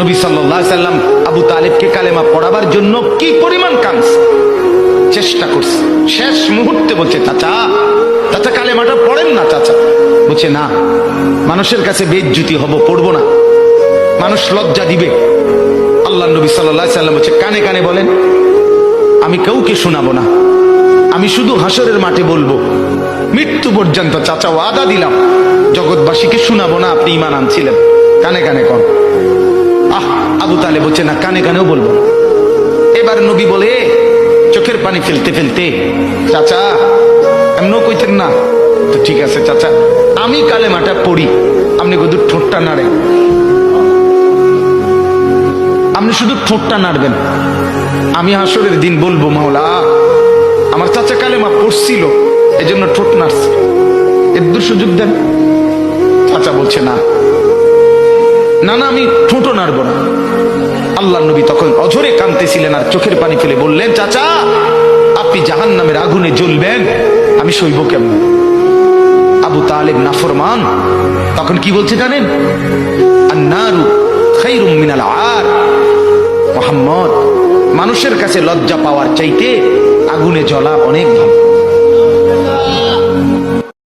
নবী সাল্লাল্লাহু আলাইহি সাল্লাম আবু তালেবকে কালেমা পড়াবার জন্য কি পরিমাণ কাঁদছে, চেষ্টা করছে। শেষ মুহূর্তে বলছে, চাচা চাচা কালেমাটা পড়েন না চাচা। বলছে না, মানুষের কাছে বেইজ্জতি হব, পড়বো না, মানুষ লজ্জা দিবে। আল্লাহ নবী সাল্লাল্লাহু আলাইহি সাল্লাম বলছে, কানে কানে বলেন, আমি কাউকে শোনাবো না, আমি শুধু হাসরের মাঠে বলবো, মৃত্যু পর্যন্ত চাচা ওয়াদা দিলাম জগৎবাসীকে শোনাবো না আপনি ঈমান আনছিলেন, কানে কানে কন। আবু তালেব বলছে না, কানে কানেও বলবো। এবার নবী বলে চোখের পানি ফেলতে ফেলতে, চাচা এমনও কইতেন না তো, ঠিক আছে চাচা আমি কালেমাটা পড়ি, আপনি শুধু ঠোঁটটা নাড়েন, আপনি শুধু ঠোঁটটা নাড়বেন, আমি হাসরের দিন বলবো মাওলা আমার চাচা কালেমা পড়ছিল এজন্য ঠোঁট নাড়ছে, এর সুযোগ দেন। চাচা বলছে না না না, আমি ঠোঁটও নাড়বো না। আল্লাহ নবী তখন অঝরে কাঁদতেছিলেন আর চোখের পানি ফেলে বললেন, চাচা আপনি জাহান্নামের আগুনে জ্বলবেন, আমি সইব কেমন? আবু তালেব নাফরমান তখন কি বলছে জানেন? আন্নারু খায়রুম মিনাল আর। মুহাম্মদ, মানুষের কাছে লজ্জা পাওয়ার চাইতে আগুনে জ্বলা অনেক ভালো।